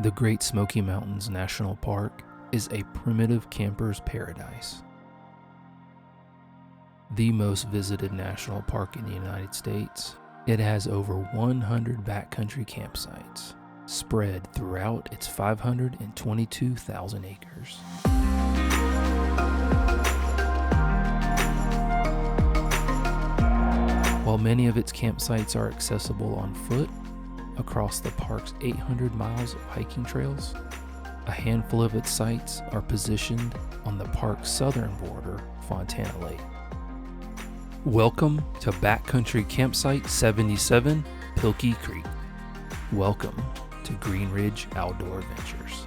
The Great Smoky Mountains National Park is a primitive camper's paradise. The most visited national park in the United States, it has over 100 backcountry campsites spread throughout its 522,000 acres. While many of its campsites are accessible on foot across the park's 800 miles of hiking trails, a handful of its sites are positioned on the park's southern border, Fontana Lake. Welcome to Backcountry Campsite 77, Pilkey Creek. Welcome to Green Ridge Outdoor Adventures.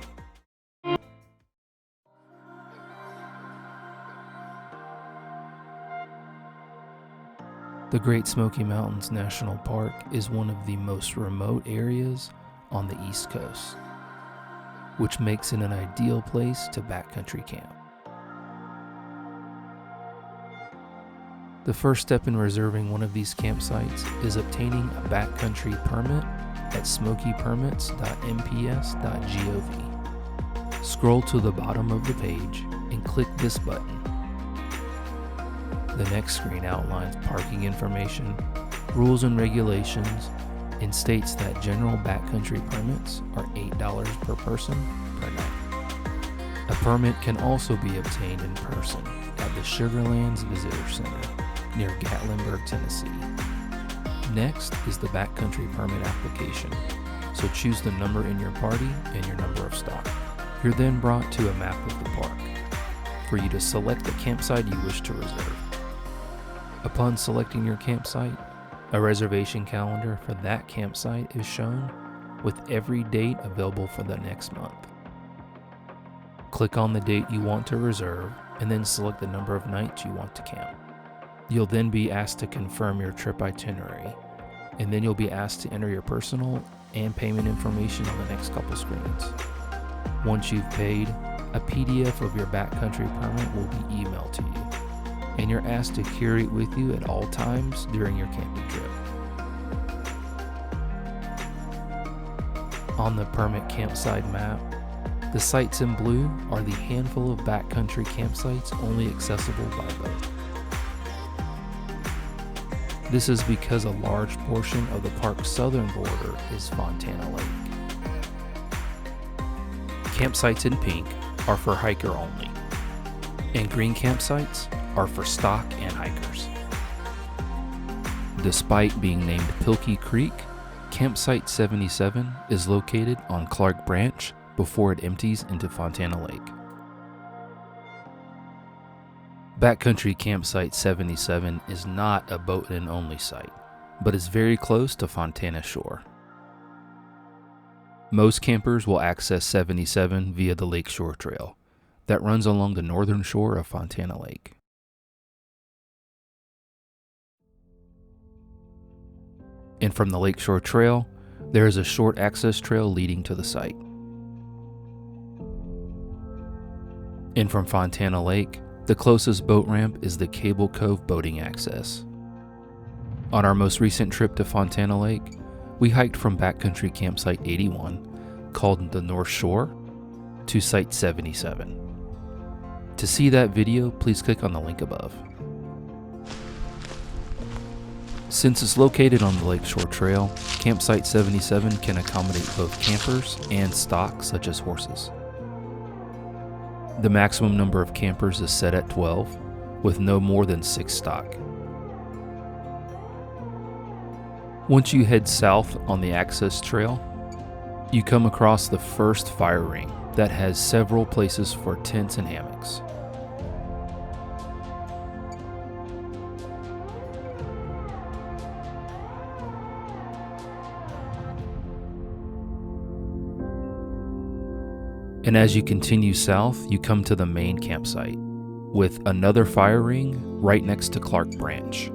The Great Smoky Mountains National Park is one of the most remote areas on the East Coast, which makes it an ideal place to backcountry camp. The first step in reserving one of these campsites is obtaining a backcountry permit at smokypermits.mps.gov. Scroll to the bottom of the page and click this button. The next screen outlines parking information, rules and regulations, and states that general backcountry permits are $8 per person per night. A permit can also be obtained in person at the Sugarlands Visitor Center near Gatlinburg, Tennessee. Next is the backcountry permit application, so choose the number in your party and your number of stock. You're then brought to a map of the park for you to select the campsite you wish to reserve. Upon selecting your campsite, a reservation calendar for that campsite is shown with every date available for the next month. Click on the date you want to reserve and then select the number of nights you want to camp. You'll then be asked to confirm your trip itinerary, and then you'll be asked to enter your personal and payment information on the next couple screens. Once you've paid, a PDF of your backcountry permit will be emailed to you, and you're asked to carry it with you at all times during your camping trip. On the permit campsite map, the sites in blue are the handful of backcountry campsites only accessible by boat. This is because a large portion of the park's southern border is Fontana Lake. Campsites in pink are for hiker only, and green campsites are for stock and hikers. Despite being named Pilkey Creek, Campsite 77 is located on Clark Branch before it empties into Fontana Lake. Backcountry Campsite 77 is not a boat-in only site, but is very close to Fontana Shore. Most campers will access 77 via the Lakeshore Trail that runs along the northern shore of Fontana Lake. And from the Lakeshore Trail, there is a short access trail leading to the site. And from Fontana Lake, the closest boat ramp is the Cable Cove boating access. On our most recent trip to Fontana Lake, we hiked from Backcountry Campsite 81, called the North Shore, to Site 77. To see that video, please click on the link above. Since it's located on the Lakeshore Trail, Campsite 77 can accommodate both campers and stock such as horses. The maximum number of campers is set at 12, with no more than 6 stock. Once you head south on the access trail, you come across the first fire ring that has several places for tents and hammocks. And as you continue south, you come to the main campsite, with another fire ring right next to Clark Branch.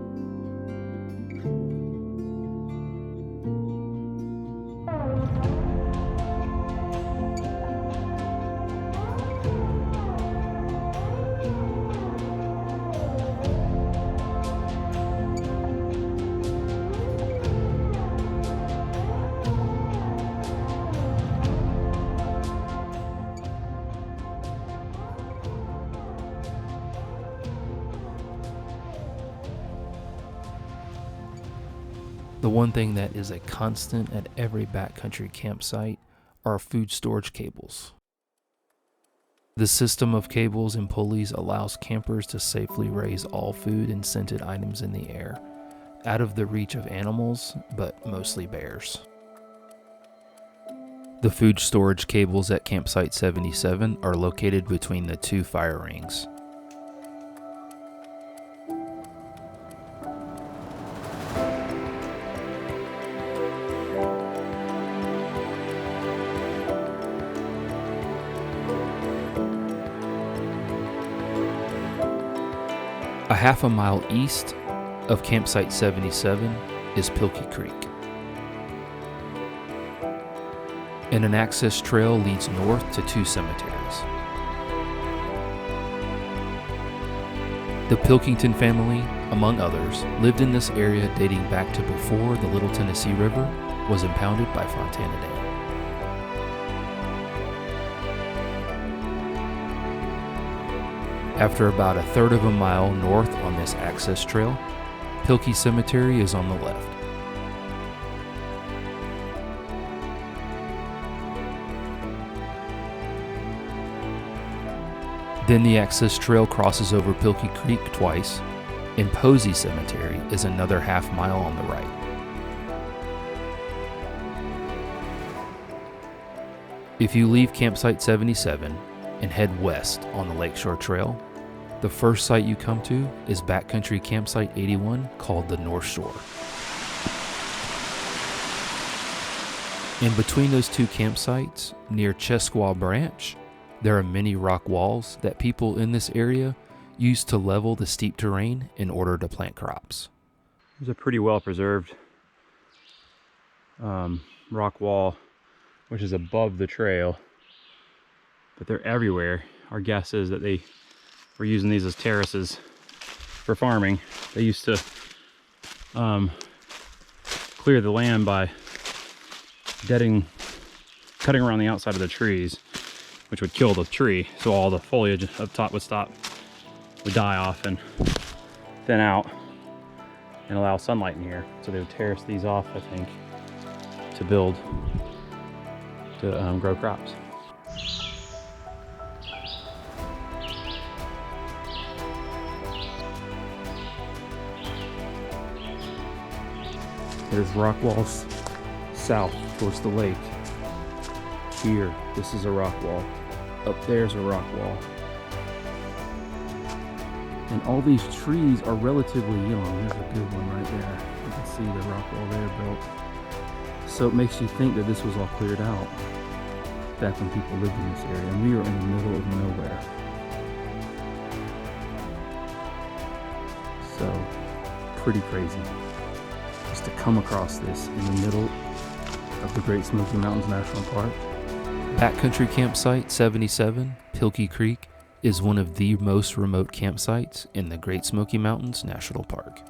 The one thing that is a constant at every backcountry campsite are food storage cables. The system of cables and pulleys allows campers to safely raise all food and scented items in the air, out of the reach of animals, but mostly bears. The food storage cables at Campsite 77 are located between the two fire rings. A half a mile east of Campsite 77 is Pilkey Creek, and an access trail leads north to two cemeteries. The Pilkington family, among others, lived in this area dating back to before the Little Tennessee River was impounded by Fontana Lake. After about a third of a mile north on this access trail, Pilkey Cemetery is on the left. Then the access trail crosses over Pilkey Creek twice, and Posey Cemetery is another half mile on the right. If you leave Campsite 77 and head west on the Lakeshore Trail, the first site you come to is Backcountry Campsite 81, called the North Shore. In between those two campsites, near Chesqua Branch, there are many rock walls that people in this area use to level the steep terrain in order to plant crops. There's a pretty well preserved rock wall, which is above the trail, but they're everywhere. Our guess is that they were using these as terraces for farming. They used to clear the land by cutting around the outside of the trees, which would kill the tree, so all the foliage up top would die off and thin out and allow sunlight in here. So they would terrace these off, I think, to grow crops. There's rock walls south towards the lake. Here, this is a rock wall. Up there's a rock wall. And all these trees are relatively young. There's a good one right there. You can see the rock wall there built. So it makes you think that this was all cleared out back when people lived in this area. And we are in the middle of nowhere. So, pretty crazy. Just to come across this in the middle of the Great Smoky Mountains National Park. Backcountry Campsite 77, Pilkey Creek, is one of the most remote campsites in the Great Smoky Mountains National Park.